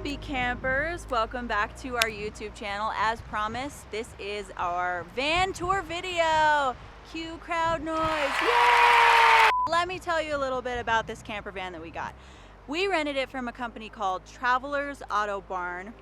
Happy campers, welcome back to our YouTube channel. As promised, this is our van tour video. Cue crowd noise, yay! Let me tell you a little bit about this camper van that we got. We rented it from a company called Travellers Autobarn,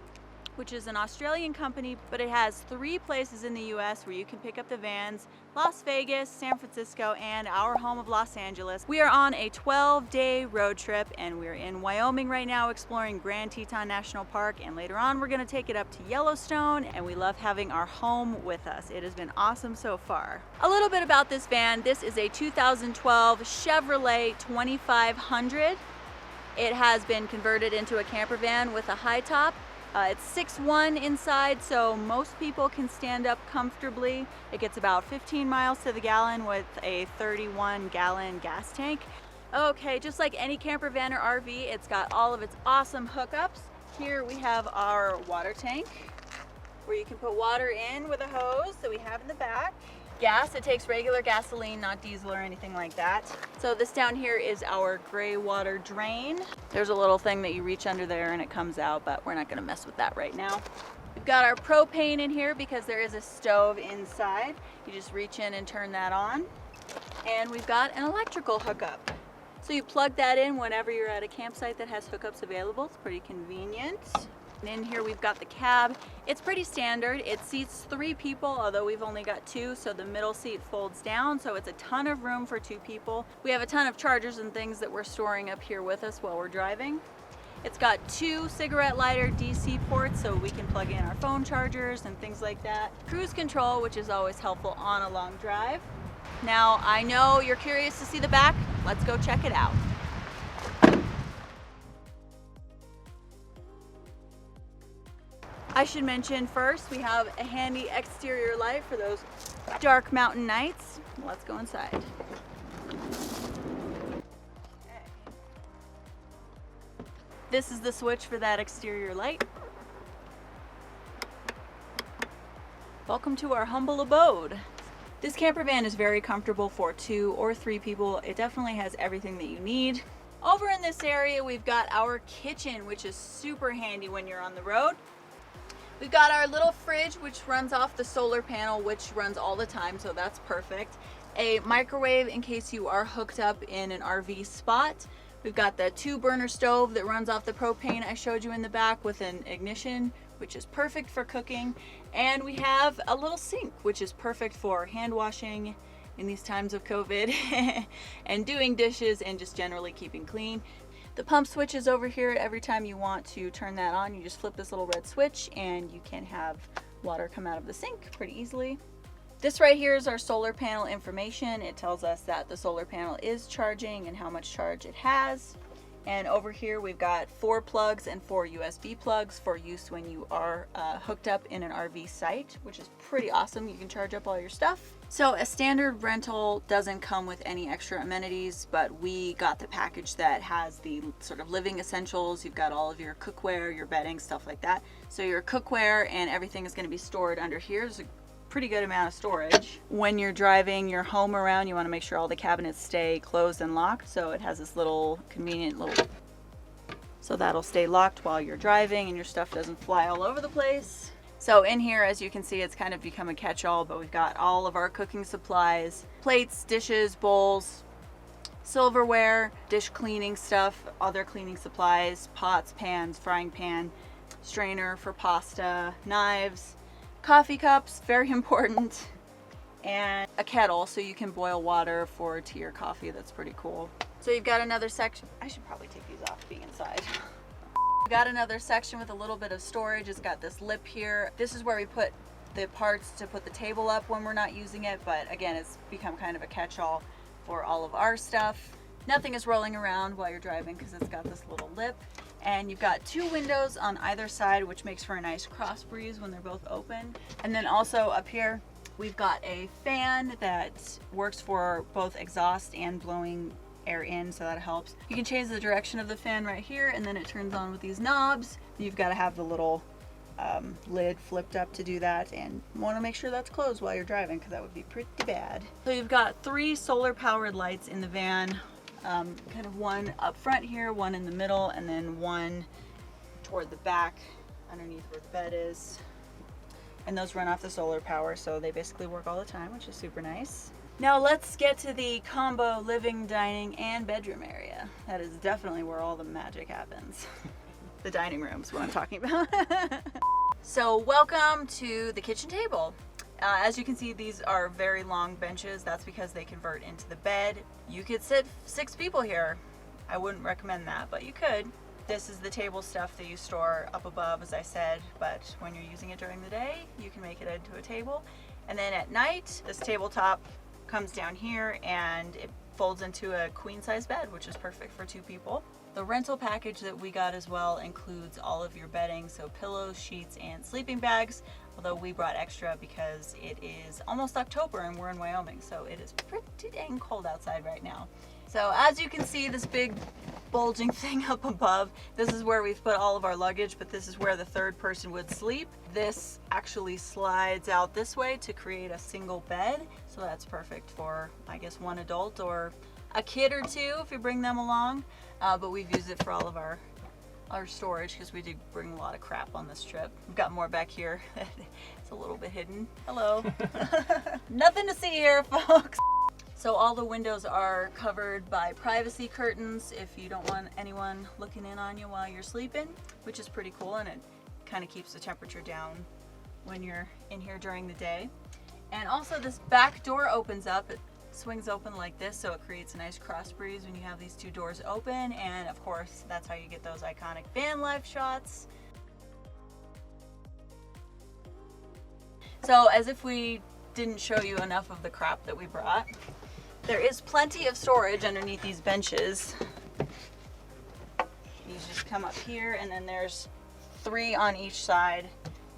which is an Australian company, but it has 3 places in the US where you can pick up the vans: Las Vegas, San Francisco, and our home of Los Angeles. We are on a 12-day road trip, and we're in Wyoming right now exploring Grand Teton National Park, and later on we're gonna take it up to Yellowstone, and we love having our home with us. It has been awesome so far. A little bit about this van. This is a 2012 Chevrolet 2500. It has been converted into a camper van with a high top. It's 6'1" inside, so most people can stand up comfortably. It gets about 15 miles to the gallon with a 31-gallon gas tank. Okay, just like any camper van or RV, it's got all of its awesome hookups. Here we have our water tank, where you can put water in with a hose that we have in the back. Gas, it takes regular gasoline, not diesel or anything like that. So this down here is our gray water drain. There's a little thing that you reach under there and it comes out, but we're not gonna mess with that right now. We've got our propane in here because there is a stove inside. You just reach in and turn that on. And we've got an electrical hookup. So you plug that in whenever you're at a campsite that has hookups available. It's pretty convenient. In here we've got the cab. It's pretty standard. It seats 3 people, although we've only got 2, so the middle seat folds down, so it's a ton of room for 2 people. We have a ton of chargers and things that we're storing up here with us while we're driving. It's got 2 cigarette lighter DC ports, so we can plug in our phone chargers and things like that. Cruise control, which is always helpful on a long drive. Now, I know you're curious to see the back. Let's go check it out. I should mention first, we have a handy exterior light for those dark mountain nights. Let's go inside. Okay. This is the switch for that exterior light. Welcome to our humble abode. This camper van is very comfortable for 2 or 3 people. It definitely has everything that you need. Over in this area, we've got our kitchen, which is super handy when you're on the road. We've got our little fridge, which runs off the solar panel, which runs all the time, so that's perfect. A microwave in case you are hooked up in an RV spot. We've got the 2-burner stove that runs off the propane I showed you in the back with an ignition, which is perfect for cooking. And we have a little sink, which is perfect for hand washing in these times of COVID and doing dishes and just generally keeping clean. The pump switch is over here. Every time you want to turn that on, you just flip this little red switch and you can have water come out of the sink pretty easily. This right here is our solar panel information. It tells us that the solar panel is charging and how much charge it has. And over here we've got 4 plugs and 4 USB plugs for use when you are hooked up in an RV site, which is pretty awesome. You can charge up all your stuff. So a standard rental doesn't come with any extra amenities, but we got the package that has the sort of living essentials. You've got all of your cookware, your bedding, stuff like that. So your cookware and everything is going to be stored under here. There's a pretty good amount of storage. When you're driving your home around, you want to make sure all the cabinets stay closed and locked. So it has this little convenient little, so that'll stay locked while you're driving and your stuff doesn't fly all over the place. So in here, as you can see, it's kind of become a catch-all, but we've got all of our cooking supplies, plates, dishes, bowls, silverware, dish cleaning stuff, other cleaning supplies, pots, pans, frying pan, strainer for pasta, knives, coffee cups, very important, and a kettle so you can boil water for tea or coffee. That's pretty cool. So you've got another section. I should probably take these off being inside. We've got another section with a little bit of storage. It's got this lip here. This is where we put the parts to put the table up when we're not using it, but again, it's become kind of a catch-all for all of our stuff. Nothing is rolling around while you're driving because it's got this little lip. And you've got 2 windows on either side, which makes for a nice cross breeze when they're both open. And then also up here, we've got a fan that works for both exhaust and blowing air in, so that helps. You can change the direction of the fan right here, and then it turns on with these knobs. You've got to have the little lid flipped up to do that, and you want to make sure that's closed while you're driving because that would be pretty bad. So you've got 3 solar powered lights in the van. Kind of one up front here, one in the middle, and then one toward the back, underneath where the bed is. And those run off the solar power, so they basically work all the time, which is super nice. Now let's get to the combo living, dining, and bedroom area. That is definitely where all the magic happens. The dining room is what I'm talking about. So welcome to the kitchen table. As you can see, these are very long benches. That's because they convert into the bed. You could sit 6 people here. I wouldn't recommend that, but you could. This is the table stuff that you store up above, as I said, but when you're using it during the day, you can make it into a table. And then at night, this tabletop comes down here and it folds into a queen size bed, which is perfect for 2 people. The rental package that we got as well includes all of your bedding, so pillows, sheets, and sleeping bags, although we brought extra because it is almost October and we're in Wyoming, so it is pretty dang cold outside right now. So as you can see, this big bulging thing up above, this is where we've put all of our luggage, but this is where the 3rd person would sleep. This actually slides out this way to create a single bed, so that's perfect for, I guess, 1 adult or a kid or 2 if you bring them along. But we've used it for all of our storage because we did bring a lot of crap on this trip. We've got more back here. It's a little bit hidden. Hello. Nothing to see here, folks. So all the windows are covered by privacy curtains if you don't want anyone looking in on you while you're sleeping, which is pretty cool, and it kind of keeps the temperature down when you're in here during the day. And also this back door opens up. It swings open like this, so it creates a nice cross breeze when you have these 2 doors open, and of course that's how you get those iconic van life shots. So as if we didn't show you enough of the crap that we brought, there is plenty of storage underneath these benches. You just come up here and then there's 3 on each side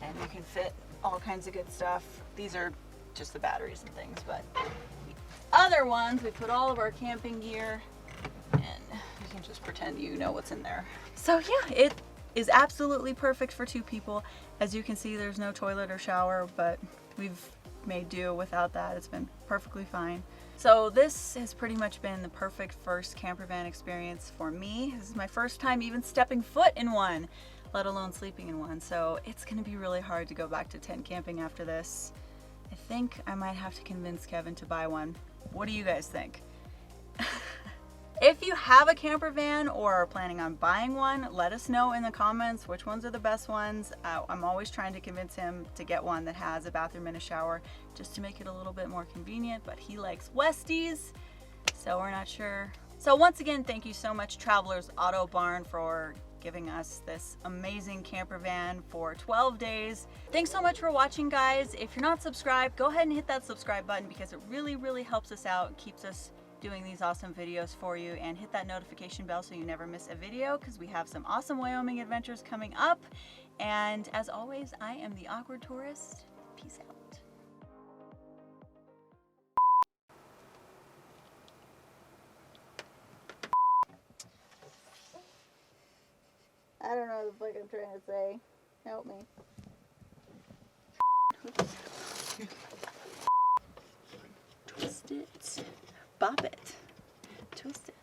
and you can fit all kinds of good stuff. These are just the batteries and things, but the other ones, we put all of our camping gear and you can just pretend you know what's in there. So yeah, it is absolutely perfect for 2 people. As you can see, there's no toilet or shower, but we've made do without that. It's been perfectly fine. So this has pretty much been the perfect first camper van experience for me. This is my first time even stepping foot in one, let alone sleeping in one. So it's gonna be really hard to go back to tent camping after this. I think I might have to convince Kevin to buy one. What do you guys think? If you have a camper van or are planning on buying one, let us know in the comments which ones are the best ones. I'm always trying to convince him to get one that has a bathroom and a shower just to make it a little bit more convenient, but he likes Westies, so we're not sure. So once again, thank you so much, Travellers Autobarn, for giving us this amazing camper van for 12 days. Thanks so much for watching, guys. If you're not subscribed, go ahead and hit that subscribe button because it really helps us out and keeps us doing these awesome videos for you, and hit that notification bell so you never miss a video because we have some awesome Wyoming adventures coming up. And as always, I am the Awkward Tourist. Peace out. I don't know what the fuck I'm trying to say. Help me. Twist it. Bop it. Twist it.